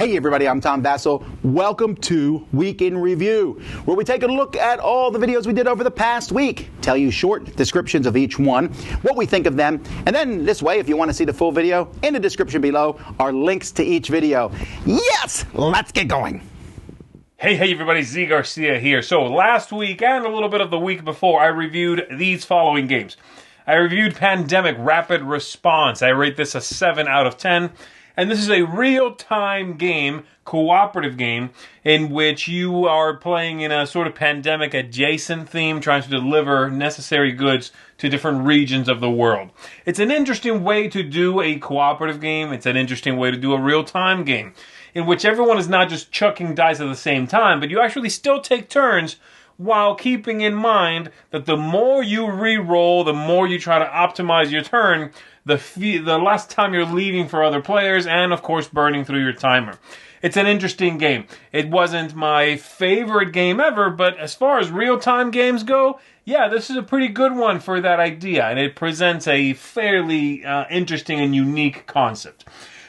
Hey everybody, I'm Tom Vasel. Welcome to Week in Review, where we take a look at all the videos we did over the past week, tell you short descriptions of each one, what we think of them, and then this way, if you want to see the full video, in the description below are links to each video. Yes, let's get going. Hey everybody, Zee Garcia here. So last week and a little bit of the week before, I reviewed these following games. I reviewed Pandemic Rapid Response. I rate this a 7 out of 10. And this is a real-time game, cooperative game, in which you are playing in a sort of pandemic-adjacent theme, trying to deliver necessary goods to different regions of the world. It's an interesting way to do a cooperative game. It's an interesting way to do a real-time game, in which everyone is not just chucking dice at the same time, but you actually still take turns while keeping in mind that the more you re-roll, the more you try to optimize your turn, the less time you're leaving for other players, and of course burning through your timer. It's an interesting game. It wasn't my favorite game ever, but as far as real-time games go, yeah, this is a pretty good one for that idea, and it presents a fairly interesting and unique concept.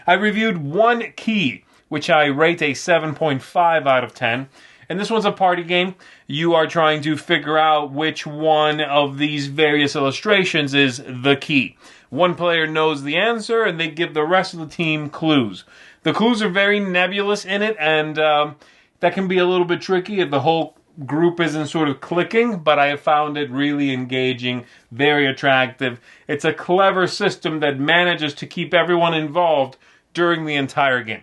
I reviewed One Key, which I rate a 7.5 out of 10. And this one's a party game. You are trying to figure out which one of these various illustrations is the key. One player knows the answer, and they give the rest of the team clues. The clues are very nebulous in it, and that can be a little bit tricky if the whole group isn't sort of clicking, but I have found it really engaging, very attractive. It's a clever system that manages to keep everyone involved during the entire game.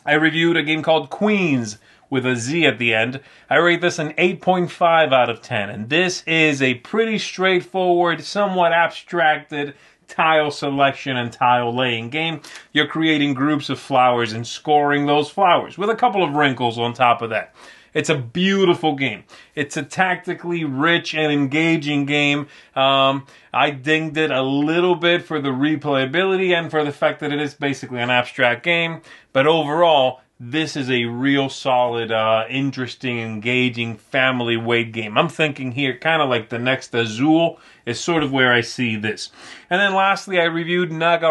I reviewed a game called Queenz, with a Z at the end. I rate this an 8.5 out of 10, and this is a pretty straightforward, somewhat abstracted tile selection and tile laying game. You're creating groups of flowers and scoring those flowers, with a couple of wrinkles on top of that. It's a beautiful game. It's a tactically rich and engaging game. I dinged it a little bit for the replayability and for the fact that it is basically an abstract game, but overall, this is a real solid, interesting, engaging, family-weight game. I'm thinking here kind of like the next Azul is sort of where I see this. And then lastly, I reviewed Naga.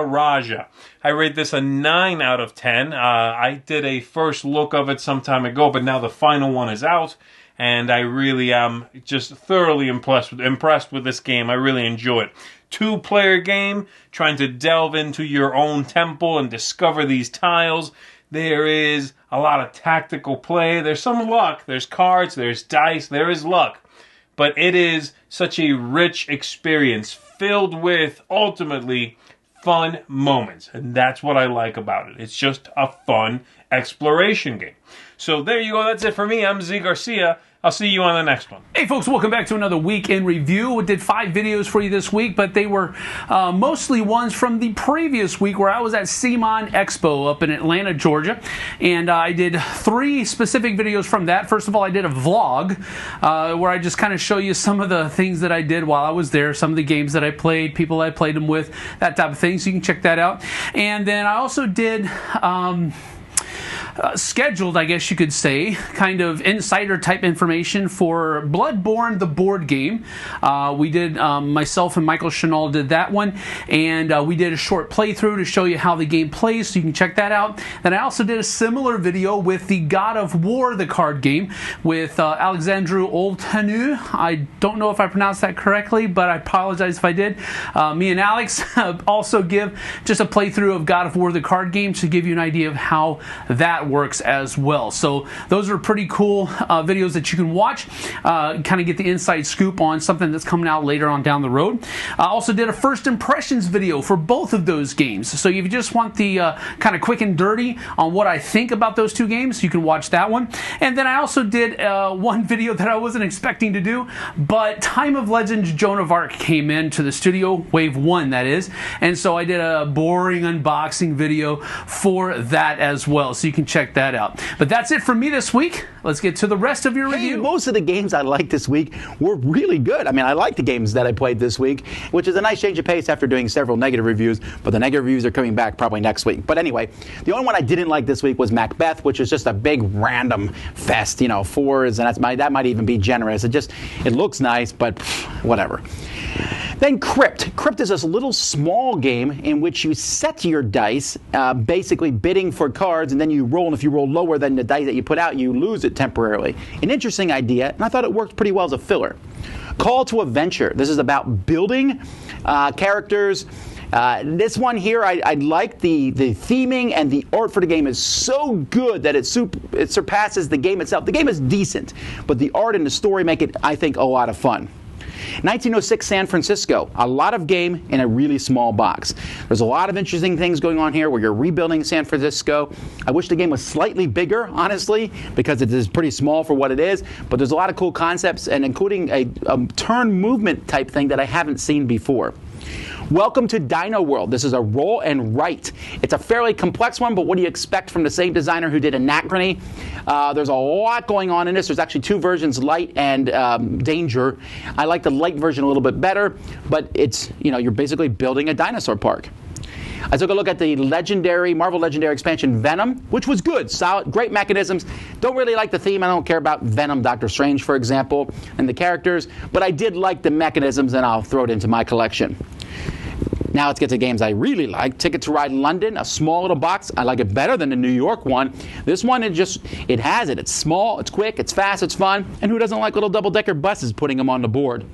I rate this a 9 out of 10. I did a first look of it some time ago, but now the final one is out. And I really am just thoroughly impressed with this game. I really enjoy it. 2-player game, trying to delve into your own temple and discover these tiles. There is a lot of tactical play. There's some luck. There's cards. There's dice. There is luck. But it is such a rich experience filled with, ultimately, fun moments. And that's what I like about it. It's just a fun exploration game. So there you go. That's it for me. I'm Zee Garcia. I'll see you on the next one. Hey folks, welcome back to another week in review. We did 5 videos for you this week, but they were mostly ones from the previous week where I was at CMON Expo up in Atlanta, Georgia. And I did 3 specific videos from that. First of all, I did a vlog where I just kind of show you some of the things that I did while I was there, some of the games that I played, people I played them with, that type of thing. So you can check that out. And then I also did scheduled, I guess you could say, kind of insider type information for Bloodborne, the board game. We did, myself and Michael Chanel did that one, and we did a short playthrough to show you how the game plays, so you can check that out. Then I also did a similar video with the God of War, the card game, with Alexandru Oltanu. I don't know if I pronounced that correctly, but I apologize if I did. Me and Alex also give just a playthrough of God of War, the card game, to give you an idea of how that works as well. So those are pretty cool videos that you can watch, kind of get the inside scoop on something that's coming out later on down the road. I also did a first impressions video for both of those games. So if you just want the kind of quick and dirty on what I think about those 2 games, you can watch that one. And then I also did one video that I wasn't expecting to do, but Time of Legends Joan of Arc came into the studio, Wave 1 that is, and so I did a boring unboxing video for that as well. So you can check that out. But that's it for me this week. Let's get to the rest of your review. Most of the games I liked this week were really good. I mean, I like the games that I played this week, which is a nice change of pace after doing several negative reviews, but the negative reviews are coming back probably next week. But anyway, the only one I didn't like this week was Macbeth, which is just a big random fest, you know, 4s, and that might even be generous. It looks nice, but whatever. Then Crypt. Crypt is this little small game in which you set your dice, basically bidding for cards, and then you roll roll, and if you roll lower than the dice that you put out, you lose it temporarily. An interesting idea, and I thought it worked pretty well as a filler. Call to Adventure. This is about building characters. This one here, I like the theming, and the art for the game is so good that it surpasses the game itself. The game is decent, but the art and the story make it, I think, a lot of fun. 1906 San Francisco, a lot of game in a really small box. There's a lot of interesting things going on here where you're rebuilding San Francisco. I wish the game was slightly bigger, honestly, because it is pretty small for what it is, but there's a lot of cool concepts, and including a turn movement type thing that I haven't seen before. Welcome to Dino World. This is a roll and write. It's a fairly complex one, but what do you expect from the same designer who did Anachrony? There's a lot going on in this. There's actually two versions, Light and Danger. I like the Light version a little bit better, but it's, you're basically building a dinosaur park. I took a look at the Marvel Legendary expansion Venom, which was good, solid, great mechanisms. Don't really like the theme. I don't care about Venom, Doctor Strange, for example, and the characters, but I did like the mechanisms, and I'll throw it into my collection. Now let's get to games I really like. Ticket to Ride London, a small little box. I like it better than the New York one. This one, it has it. It's small, it's quick, it's fast, it's fun. And who doesn't like little double-decker buses putting them on the board?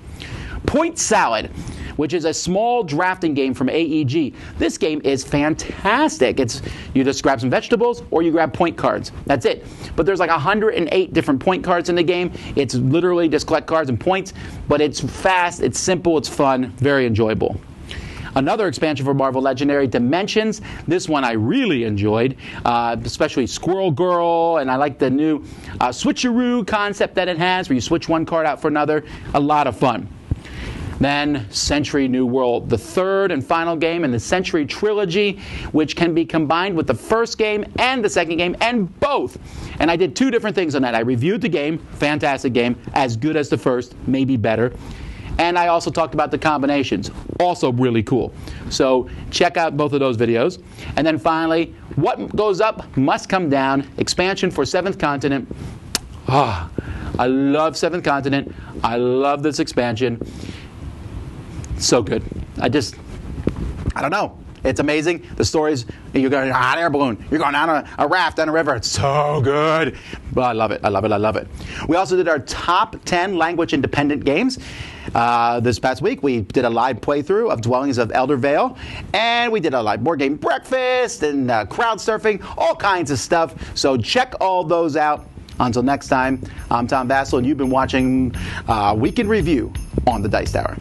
Point Salad, which is a small drafting game from AEG. This game is fantastic. You just grab some vegetables or you grab point cards. That's it. But there's like 108 different point cards in the game. It's literally just collect cards and points, but it's fast, it's simple, it's fun, very enjoyable. Another expansion for Marvel Legendary, Dimensions. This one I really enjoyed, especially Squirrel Girl, and I like the new switcheroo concept that it has, where you switch one card out for another. A lot of fun. Then Century New World, the third and final game in the Century trilogy, which can be combined with the first game and the second game, and both. And I did two different things on that. I reviewed the game, fantastic game, as good as the first, maybe better. And I also talked about the combinations, also really cool. So check out both of those videos. And then finally, What Goes Up Must Come Down, expansion for 7th Continent. I love 7th Continent. I love this expansion. So good. I don't know. It's amazing. The stories, you're going on an air balloon. You're going on a raft down a river. It's so good. But I love it. I love it. I love it. We also did our top 10 language-independent games. This past week, we did a live playthrough of Dwellings of Elder Vale. And we did a live board game breakfast and crowd surfing, all kinds of stuff. So check all those out. Until next time, I'm Tom Vasel, and you've been watching Week in Review on the Dice Tower.